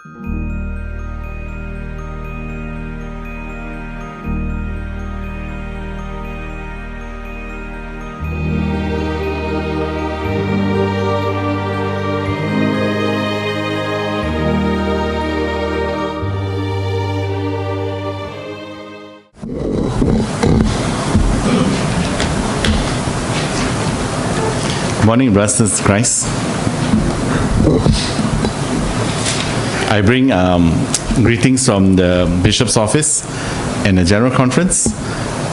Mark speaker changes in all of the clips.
Speaker 1: Morning, brothers in Christ. I bring greetings from the Bishop's office and the General Conference.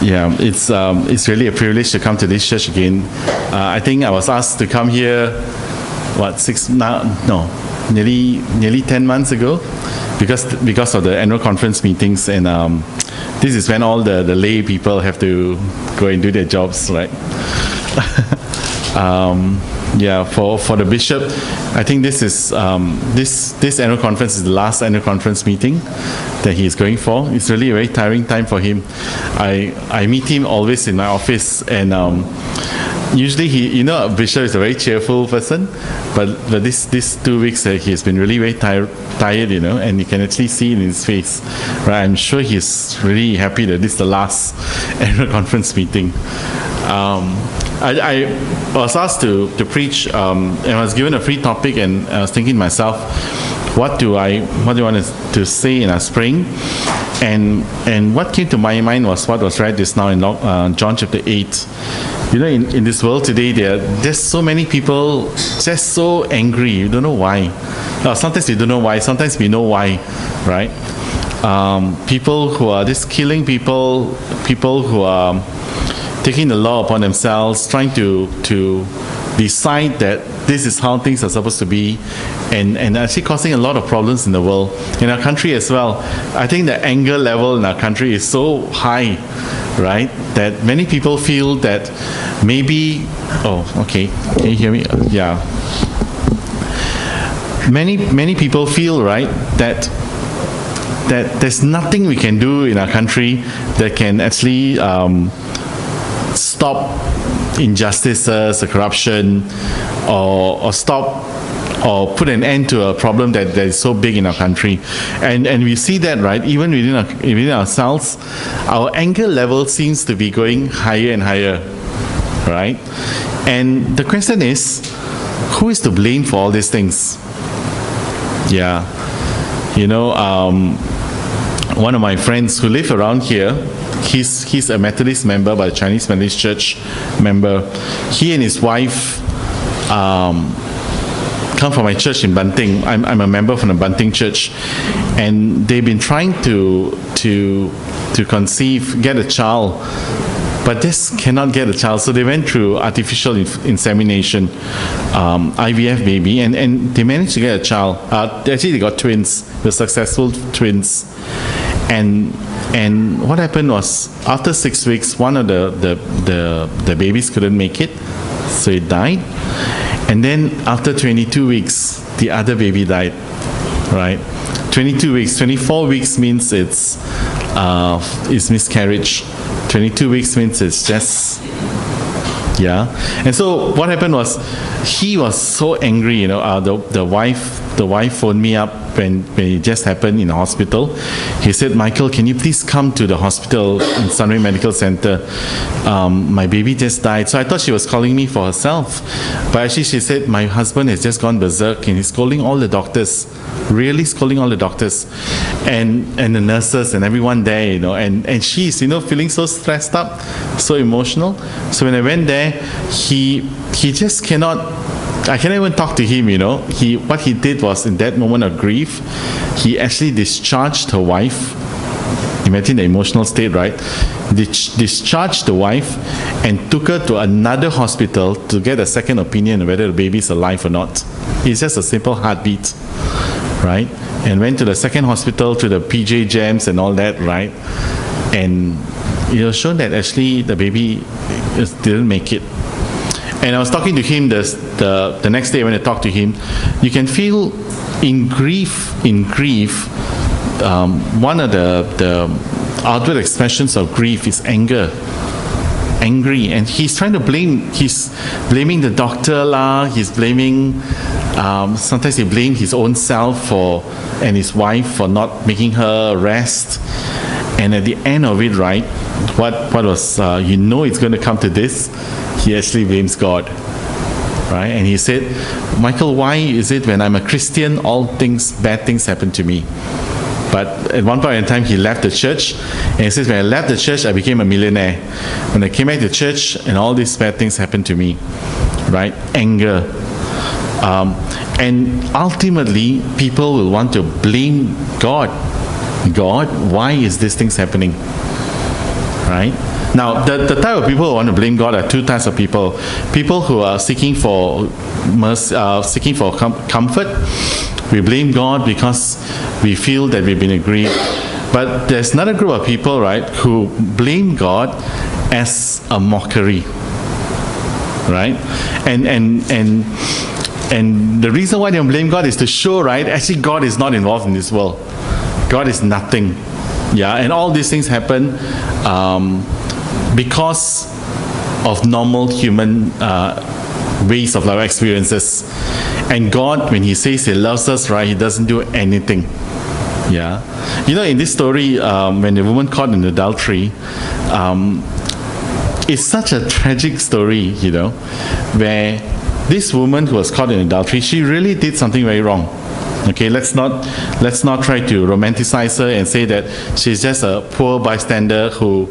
Speaker 1: Yeah, it's really a privilege to come to this church again. I think I was asked to come here, nearly 10 months ago, because of the annual conference meetings, and this is when all the lay people have to go and do their jobs, right? For the bishop, I think this is this annual conference is the last annual conference meeting that he is going for. It's really a very tiring time for him. I meet him always in my office, and usually a bishop is a very cheerful person, but these 2 weeks he has been really very tired, and you can actually see it in his face. Right? I'm sure he's really happy that this is the last annual conference meeting. I was asked to preach, and I was given a free topic, and I was thinking to myself, what do I want to say in our spring? And what came to my mind was what was read just now in John chapter 8. In this world today, there are just so many people just so angry. You don't know why. Sometimes you don't know why. Sometimes we know why, right? People who are just killing people who are taking the law upon themselves, trying to decide that this is how things are supposed to be, and actually causing a lot of problems in the world, in our country as well. I think the anger level in our country is so high, right, that many people feel that maybe, can you hear me? Yeah. Many people feel, right, that there's nothing we can do in our country that can actually stop injustices, corruption, or stop or put an end to a problem that is so big in our country. And we see that, right, even within ourselves, our anger level seems to be going higher and higher, right? And the question is, who is to blame for all these things? Yeah. One of my friends who live around here, he's a Methodist member, but a Chinese Methodist Church member. He and his wife come from my church in Banting. I'm a member from the Banting Church, and they've been trying to conceive, get a child, but just cannot get a child. So they went through artificial insemination, IVF baby, and they managed to get a child. Actually, they got twins. They're successful twins. And what happened was, after 6 weeks, one of the babies couldn't make it, so it died. And then after 22 weeks, the other baby died, right? 22 weeks, 24 weeks means it's miscarriage. 22 weeks means it's just, yeah. And so what happened was, he was so angry, the wife phoned me up when it just happened in the hospital. He said, Michael, can you please come to the hospital in Sunway Medical Center? My baby just died. So I thought she was calling me for herself. But actually she said, my husband has just gone berserk and he's scolding all the doctors, really scolding all the doctors and the nurses and everyone there, and she's, feeling so stressed up, so emotional. So when I went there, he just I cannot even talk to him, What he did was, in that moment of grief, he actually discharged her wife. Imagine the emotional state, right? Discharged the wife and took her to another hospital to get a second opinion whether the baby is alive or not. It's just a simple heartbeat, right? And went to the second hospital, to the PJ Jams and all that, right? And it was shown that actually the baby didn't make it. And I was talking to him the next day when I talked to him. You can feel in grief, one of the outward expressions of grief is anger. angry, and he's trying to he's blaming the doctor lah, he's blaming, sometimes he blamed his own self and his wife for not making her rest. And at the end of it, right, what was, it's going to come to this, he actually blames God, right? And he said, Michael, why is it when I'm a Christian, bad things happen to me? But at one point in time, he left the church, and he says, when I left the church, I became a millionaire. When I came back to church, and all these bad things happened to me, right? Anger. And ultimately, people will want to blame God. God, why is these things happening? Right? Now, the type of people who want to blame God are two types of people. People who are seeking for mercy, seeking for comfort. We blame God because we feel that we've been aggrieved. But there's another group of people, right, who blame God as a mockery. Right? And the reason why they blame God is to show, right, actually God is not involved in this world. God is nothing. Yeah, and all these things happen because of normal human ways of life experiences. And God, when He says He loves us, right, He doesn't do anything. Yeah. In this story, when the woman caught in adultery, it's such a tragic story, where this woman who was caught in adultery, she really did something very wrong. Okay, let's not try to romanticize her and say that she's just a poor bystander who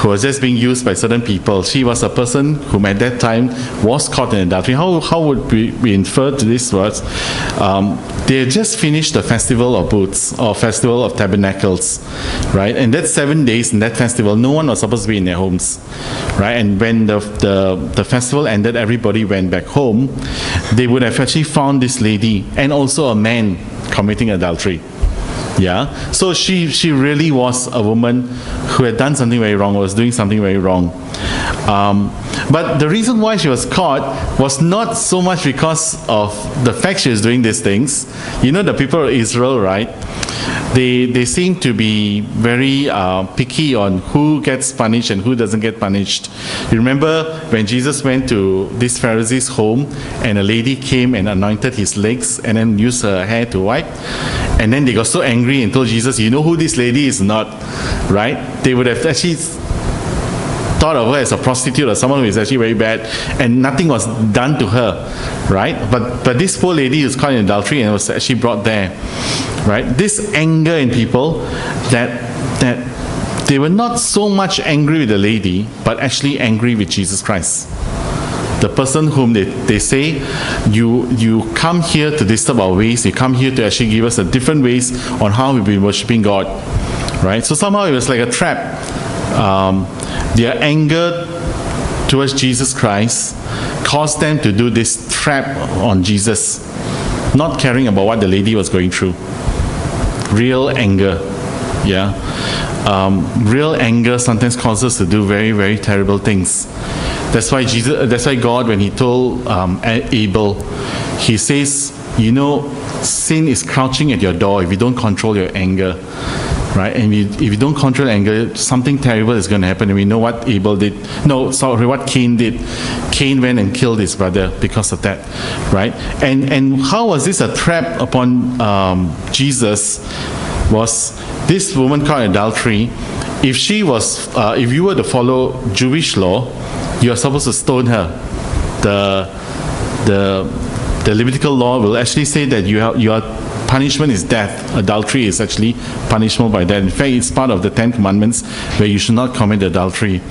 Speaker 1: was just being used by certain people. She was a person whom at that time was caught in adultery. How would we infer to this words? They had just finished the Festival of Booths, or Festival of Tabernacles, right? And that's 7 days in that festival. No one was supposed to be in their homes, right? And when the festival ended, everybody went back home. They would have actually found this lady and also a man committing adultery. Yeah, so she really was a woman who had done something very wrong, or was doing something very wrong. But the reason why she was caught was not so much because of the fact she was doing these things. The people of Israel, right? They seem to be very picky on who gets punished and who doesn't get punished. You remember when Jesus went to this Pharisee's home, and a lady came and anointed his legs and then used her hair to wipe, and then they got so angry and told Jesus, you know who this lady is not, right? They would have actually thought of her as a prostitute or someone who is actually very bad, and nothing was done to her, right? But this poor lady was caught in adultery and was actually brought there, right? This anger in people, that they were not so much angry with the lady, but actually angry with Jesus Christ, the person whom they say, you come here to disturb our ways, you come here to actually give us a different ways on how we've been worshiping God, right? So somehow it was like a trap. Their anger towards Jesus Christ caused them to do this trap on Jesus, not caring about what the lady was going through. Real anger, yeah. Real anger sometimes causes us to do very, very terrible things. That's why God, when He told Abel, He says, sin is crouching at your door if you don't control your anger. Right, and if you don't control anger, something terrible is going to happen. And we know what what Cain did. Cain went and killed his brother because of that, right? And how was this a trap upon Jesus? Was this woman caught in adultery? If you were to follow Jewish law, you are supposed to stone her. The Levitical law will actually say that your punishment is death. Adultery is actually punishable by death. In fact, it's part of the 10 Commandments where you should not commit adultery.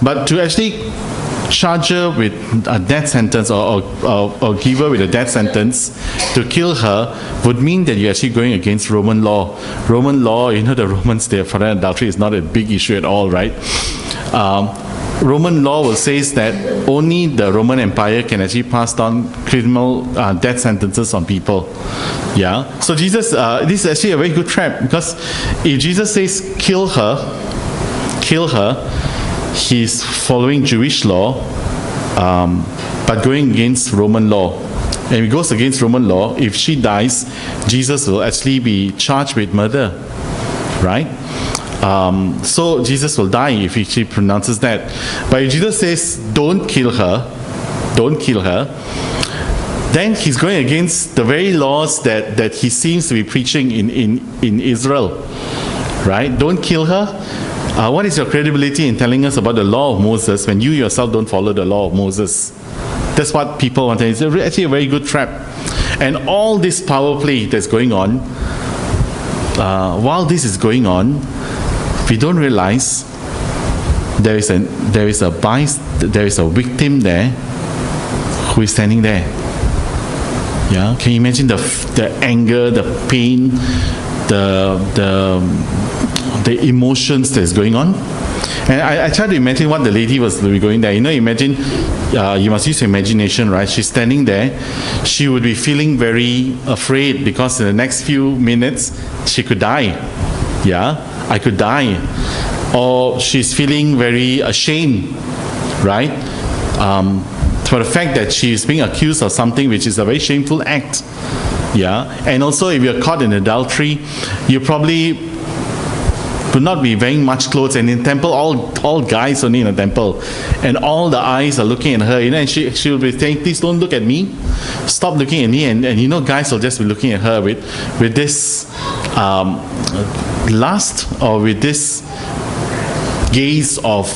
Speaker 1: But to actually charge her with a death sentence or give her with a death sentence to kill her would mean that you're actually going against Roman law. Roman law, the Romans, for that adultery is not a big issue at all, right? Roman law will say that only the Roman Empire can actually pass down criminal death sentences on people. Yeah. So Jesus, this is actually a very good trap, because if Jesus says kill her, He's following Jewish law, but going against Roman law. And if he goes against Roman law, if she dies, Jesus will actually be charged with murder, right? So Jesus will die if she pronounces that. But if Jesus says, don't kill her, then he's going against the very laws that he seems to be preaching in Israel. Right? Don't kill her. What is your credibility in telling us about the law of Moses when you yourself don't follow the law of Moses? That's what people want. It's actually a very good trap. And all this power play that's going on, while this is going on, we don't realize there is a victim there who is standing there. Yeah, can you imagine the anger, the pain, the emotions that's going on? And I try to imagine what the lady was going there. Imagine, you must use your imagination, right? She's standing there. She would be feeling very afraid because in the next few minutes, she could die. Yeah, I could die. Or she's feeling very ashamed, right? For the fact that she is being accused of something which is a very shameful act. Yeah, and also if you're caught in adultery, you probably would not be wearing much clothes, and in temple, all guys only in a temple, and all the eyes are looking at her, and she will be saying, please don't look at me, stop looking at me, and guys will just be looking at her with this lust, or with this gaze of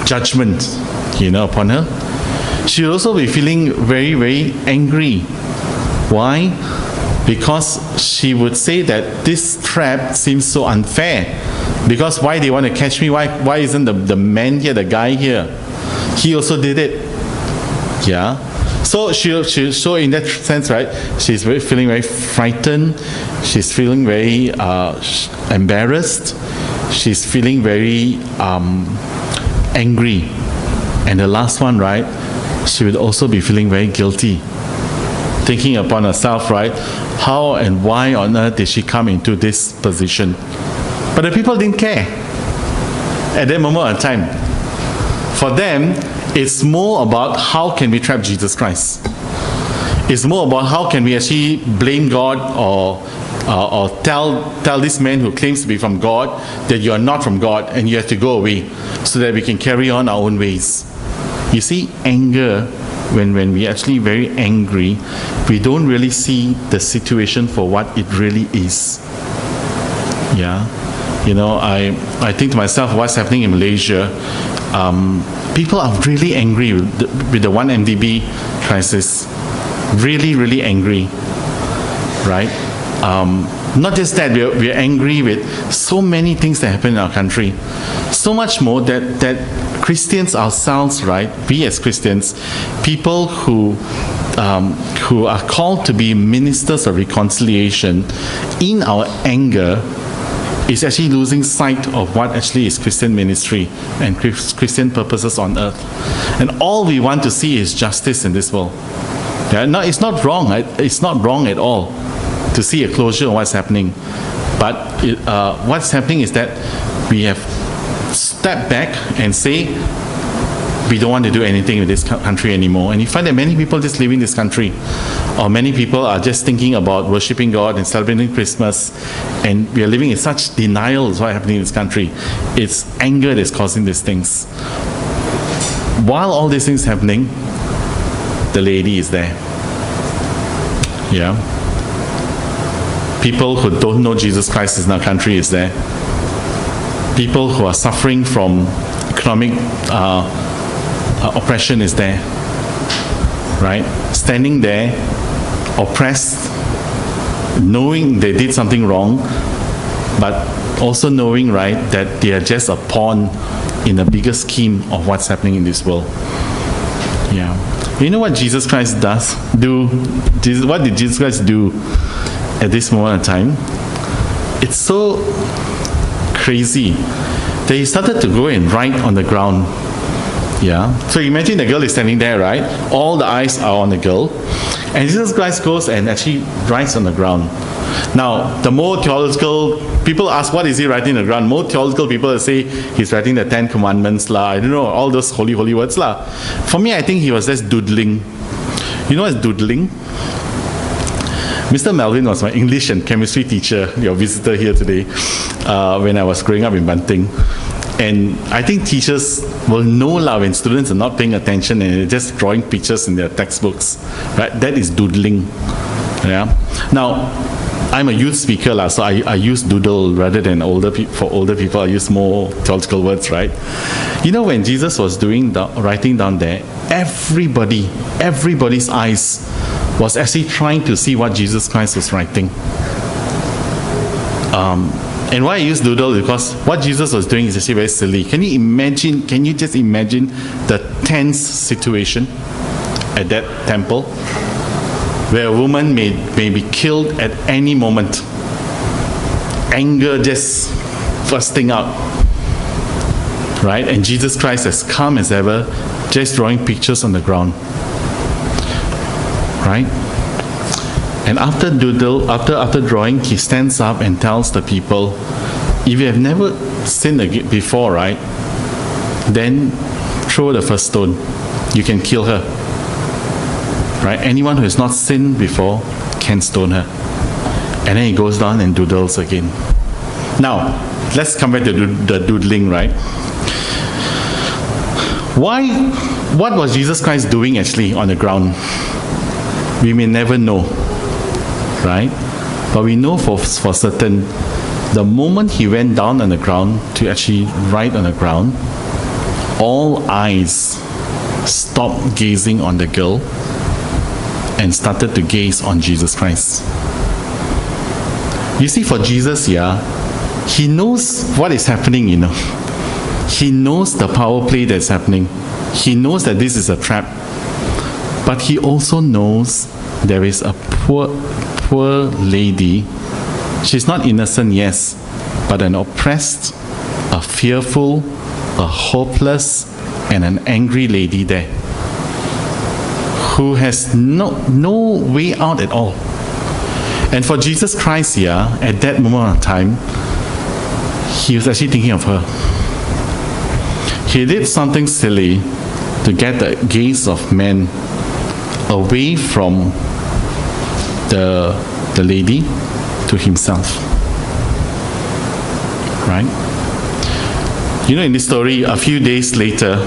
Speaker 1: judgment, upon her. She will also be feeling very, very angry. Why? Because she would say that this trap seems so unfair. Because why they want to catch me? Why isn't the man here, the guy here? He also did it. Yeah. So so in that sense, right? She's feeling very frightened. She's feeling very embarrassed. She's feeling very angry. And the last one, right? She would also be feeling very guilty, thinking upon herself, right? How and why on earth did she come into this position? But the people didn't care at that moment of time. For them, it's more about how can we trap Jesus Christ. It's more about how can we actually blame God or tell this man who claims to be from God that you are not from God and you have to go away so that we can carry on our own ways. You see, anger, when we're actually very angry, we don't really see the situation for what it really is. Yeah. I think to myself, what's happening in Malaysia, people are really angry with the 1MDB crisis. Really, really angry. Right? Not just that, we're angry with so many things that happen in our country. So much more that Christians ourselves, right? We as Christians, people who are called to be ministers of reconciliation, in our anger, is actually losing sight of what actually is Christian ministry and Christian purposes on earth. And all we want to see is justice in this world. Yeah, no, it's not wrong. It's not wrong at all to see a closure of what's happening. But what's happening is that we have stepped back and say, we don't want to do anything with this country anymore. And you find that many people just leaving this country, or many people are just thinking about worshiping God and celebrating Christmas, and we are living in such denial of what's happening in this country. It's anger that's causing these things. While all these things happening, the lady is there. Yeah. People who don't know Jesus Christ in our country is there. People who are suffering from economic oppression is there, right? Standing there, oppressed, knowing they did something wrong, but also knowing, right, that they are just a pawn in a bigger scheme of what's happening in this world. Yeah. You know what Jesus Christ do? What did Jesus Christ do at this moment of time? It's so crazy that he started to go and write on the ground. Yeah. So imagine the girl is standing there, right? All the eyes are on the girl. And Jesus Christ goes and actually writes on the ground. Now, the more theological, people ask, what is he writing on the ground? More theological people say he's writing the 10 Commandments, I don't know, all those holy words. For me, I think he was just doodling. You know what's doodling? Mr. Melvin was my English and chemistry teacher, your visitor here today, when I was growing up in Banting. And I think teachers will know when students are not paying attention and they're just drawing pictures in their textbooks, right? That is doodling. Yeah. Now, I'm a youth speaker, so I use doodle rather than for older people. I use more theological words, right? You know, when Jesus was writing down there, everybody's eyes was actually trying to see what Jesus Christ was writing. And why I use doodle is because what Jesus was doing is actually very silly. Can you just imagine the tense situation at that temple where a woman may be killed at any moment? Anger just bursting out, right? And Jesus Christ, as calm as ever, just drawing pictures on the ground, right? And after drawing, he stands up and tells the people, if you have never sinned before, right, then throw the first stone. You can kill her, right? Anyone who has not sinned before can stone her. And then he goes down and doodles again. Now, let's come back to the doodling, right? What was Jesus Christ doing actually on the ground? We may never know, right? But we know for certain, the moment he went down on the ground to actually write on the ground, all eyes stopped gazing on the girl and started to gaze on Jesus Christ. You see, for Jesus, he knows what is happening, you know. He knows the power play that's happening. He knows that this is a trap. But he also knows there is a poor lady. She's not innocent, yes, but an oppressed, a fearful, a hopeless, and an angry lady there who has no way out at all. And for Jesus Christ at that moment of time, he was actually thinking of her. He did something silly to get the gaze of men away from the lady to himself. Right? You know, in this story, a few weeks later,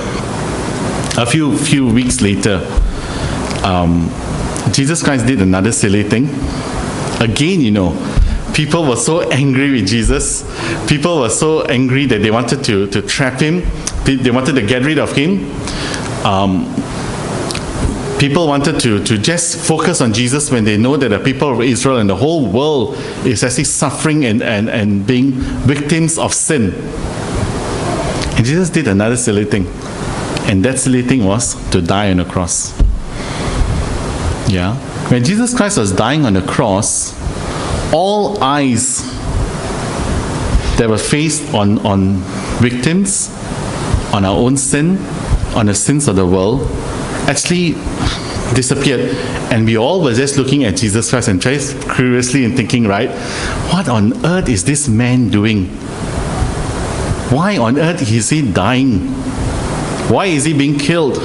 Speaker 1: Jesus Christ did another silly thing. Again, you know, people were so angry with Jesus. People were so angry that they wanted to trap him. They wanted to get rid of him. People wanted to just focus on Jesus when they know that the people of Israel and the whole world is actually suffering and being victims of sin. And Jesus did another silly thing. And that silly thing was to die on a cross. Yeah. When Jesus Christ was dying on the cross, all eyes that were faced on victims, on our own sin, on the sins of the world, actually disappeared. And we all were just looking at Jesus Christ and just curiously and thinking, right, what on earth is this man doing? Why on earth is he dying? Why is he being killed?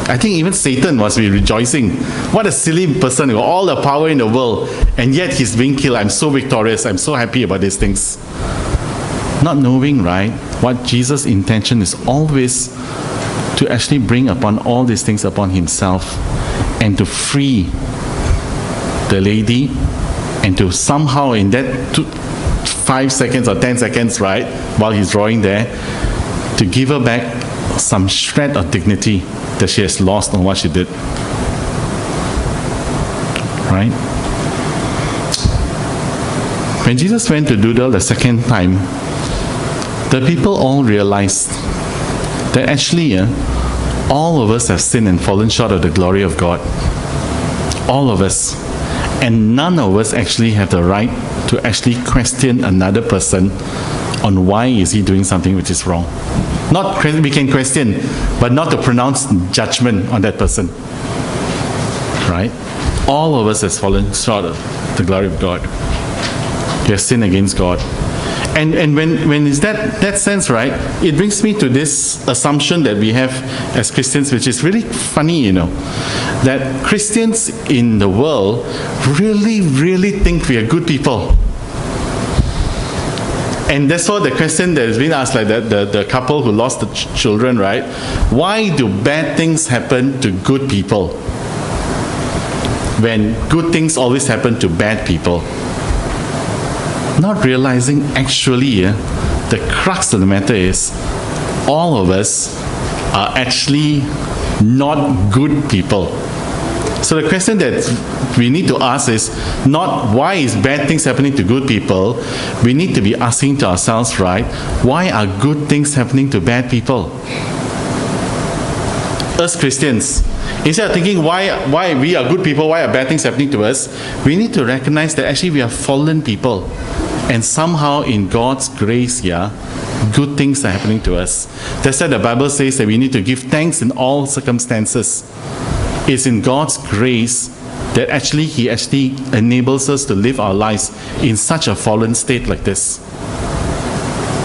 Speaker 1: I think even Satan must be rejoicing. What a silly person with all the power in the world, and yet he's being killed. I'm so victorious. I'm so happy about these things. Not knowing, right, what Jesus' intention is always to actually bring upon all these things upon himself and to free the lady and to somehow in that 5 seconds or 10 seconds, right, while he's drawing there, to give her back some shred of dignity that she has lost on what she did. Right? When Jesus went to doodle the second time, the people all realized that actually all of us have sinned and fallen short of the glory of God. All of us. And none of us actually have the right to actually question another person on why is he doing something which is wrong. Not we can question, but not to pronounce judgment on that person. Right? All of us has fallen short of the glory of God. We have sinned against God. And when is that sense, right, it brings me to this assumption that we have as Christians, which is really funny, that Christians in the world really think we are good people. And that's why the question that has been asked, like the couple who lost the children, right? Why do bad things happen to good people when good things always happen to bad people? Not realizing actually, the crux of the matter is all of us are actually not good people. So the question that we need to ask is not why is bad things happening to good people. We need to be asking to ourselves, right, why are good things happening to bad people? Us Christians, instead of thinking why we are good people, why are bad things happening to us, we need to recognize that actually we are fallen people. And somehow in God's grace, good things are happening to us. That's why the Bible says that we need to give thanks in all circumstances. It's in God's grace that He actually enables us to live our lives in such a fallen state like this.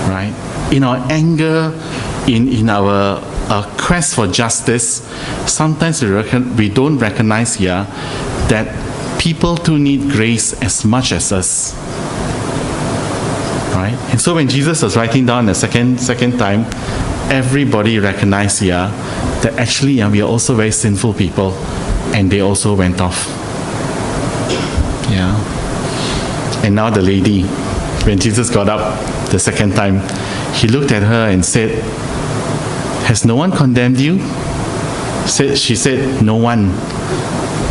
Speaker 1: Right? In our anger, in our quest for justice, sometimes we don't recognize that people too need grace as much as us. Right? And so when Jesus was writing down the second time, everybody recognized that actually we are also very sinful people, and they also went off. And now the lady, when Jesus got up the second time, he looked at her and said, "Has no one condemned you?" She said, "No one."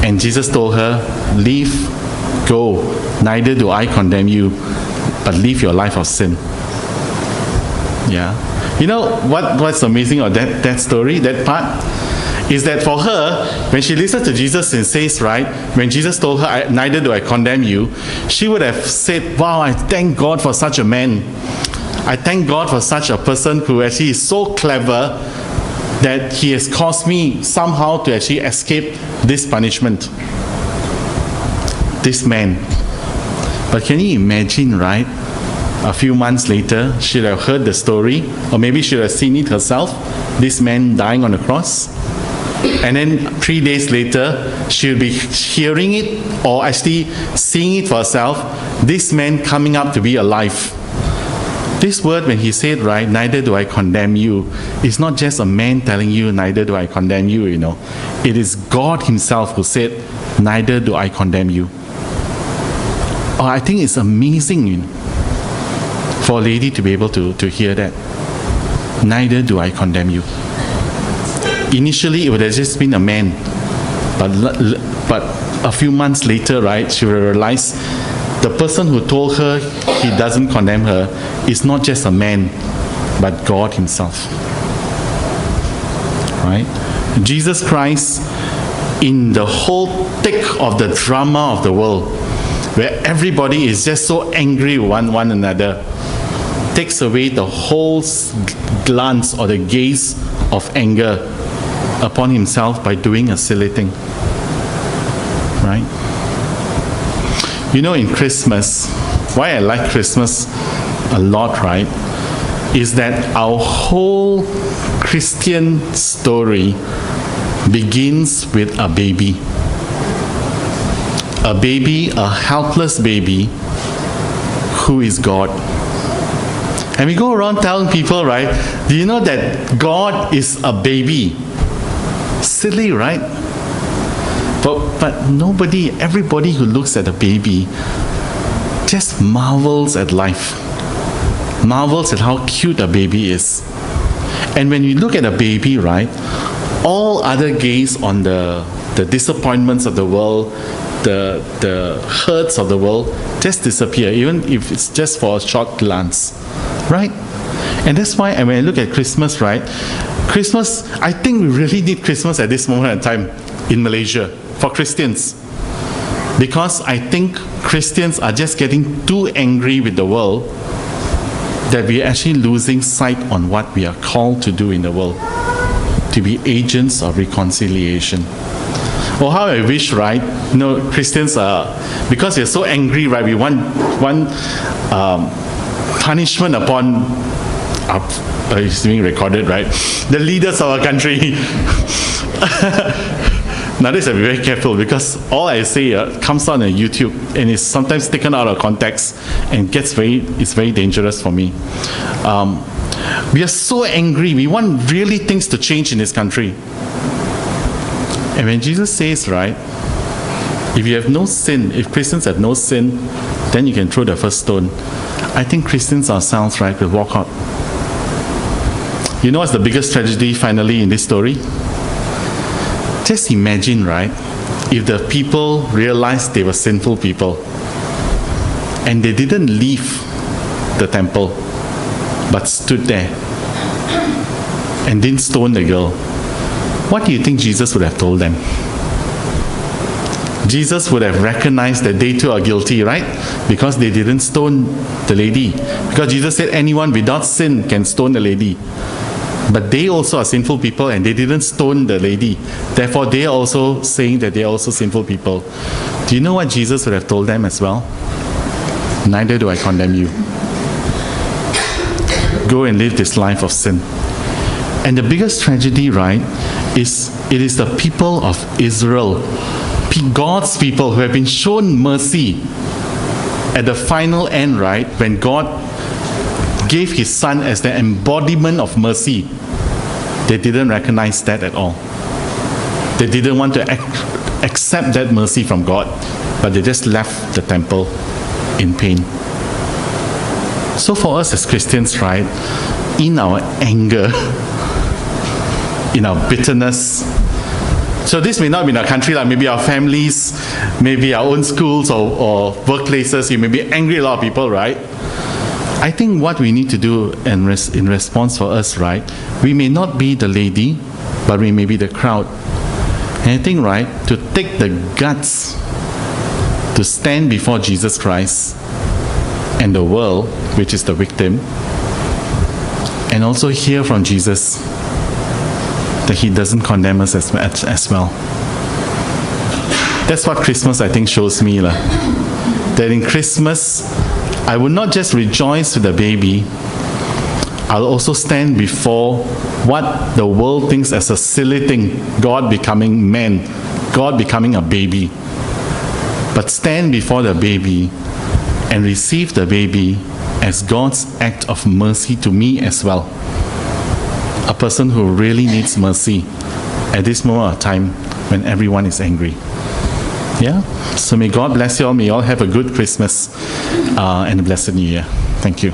Speaker 1: And Jesus told her, "Leave, go, neither do I condemn you, but live your life of sin." What's amazing about that story, that part, is that for her, when she listened to Jesus and says, right, when Jesus told her, "Neither do I condemn you," she would have said, "Wow, I thank God for such a man. I thank God for such a person who actually is so clever that he has caused me somehow to actually escape this punishment. This man." But can you imagine, right? A few months later, she would have heard the story, or maybe she would have seen it herself, this man dying on the cross. And then 3 days later, she would be hearing it, or actually seeing it for herself, this man coming up to be alive. This word, when he said, right, "Neither do I condemn you," is not just a man telling you, "Neither do I condemn you," It is God himself who said, "Neither do I condemn you." Oh, I think it's amazing, for a lady to be able to hear that. "Neither do I condemn you." Initially, it would have just been a man. But a few months later, right, she will realize the person who told her he doesn't condemn her is not just a man, but God himself. Right? Jesus Christ, in the whole thick of the drama of the world, where everybody is just so angry with one another, takes away the whole glance or the gaze of anger upon himself by doing a silly thing. Right? In Christmas, why I like Christmas a lot, right, is that our whole Christian story begins with a baby. A baby, a helpless baby, who is God. And we go around telling people, right, do you know that God is a baby? Silly, right? But everybody who looks at a baby just marvels at life. Marvels at how cute a baby is. And when you look at a baby, right, all other gaze on the disappointments of the world, the hurts of the world just disappear, even if it's just for a short glance. Right? And that's why when I look at Christmas, right, Christmas, I think we really need Christmas at this moment in time in Malaysia for Christians. Because I think Christians are just getting too angry with the world that we are actually losing sight on what we are called to do in the world, to be agents of reconciliation. Oh, how I wish, right? Christians are, because we're so angry, right? We want punishment upon it's being recorded, right? The leaders of our country. Nowadays, I be very careful because all I say comes out on YouTube and is sometimes taken out of context and it's very dangerous for me. We are so angry. We want really things to change in this country. And when Jesus says, right, if you have no sin, if Christians have no sin, then you can throw the first stone. I think Christians ourselves, right, will walk out. You know what's the biggest tragedy finally in this story? Just imagine, right, if the people realized they were sinful people and they didn't leave the temple but stood there and didn't stone the girl. What do you think Jesus would have told them? Jesus would have recognized that they too are guilty, right? Because they didn't stone the lady. Because Jesus said anyone without sin can stone the lady. But they also are sinful people and they didn't stone the lady. Therefore, they are also saying that they are also sinful people. Do you know what Jesus would have told them as well? Neither do I condemn you. Go and live this life of sin. And the biggest tragedy, right, is it is the people of Israel, God's people who have been shown mercy at the final end, right, when God gave his son as the embodiment of mercy. They didn't recognize that at all. They didn't want to accept that mercy from God, but they just left the temple in pain. So for us as Christians, right, in our anger, in our bitterness, so this may not be in our country, like maybe our families, maybe our own schools or workplaces, you may be angry at a lot of people, right? I think what we need to do in response for us, right, we may not be the lady, but we may be the crowd. And I think, right, to take the guts to stand before Jesus Christ and the world, which is the victim, and also hear from Jesus that he doesn't condemn us as well. That's what Christmas, I think, shows me. That in Christmas, I will not just rejoice with the baby, I'll also stand before what the world thinks as a silly thing, God becoming man, God becoming a baby. But stand before the baby and receive the baby as God's act of mercy to me as well. A person who really needs mercy at this moment of time when everyone is angry. Yeah? So may God bless you all. May you all have a good Christmas and a blessed New Year. Thank you.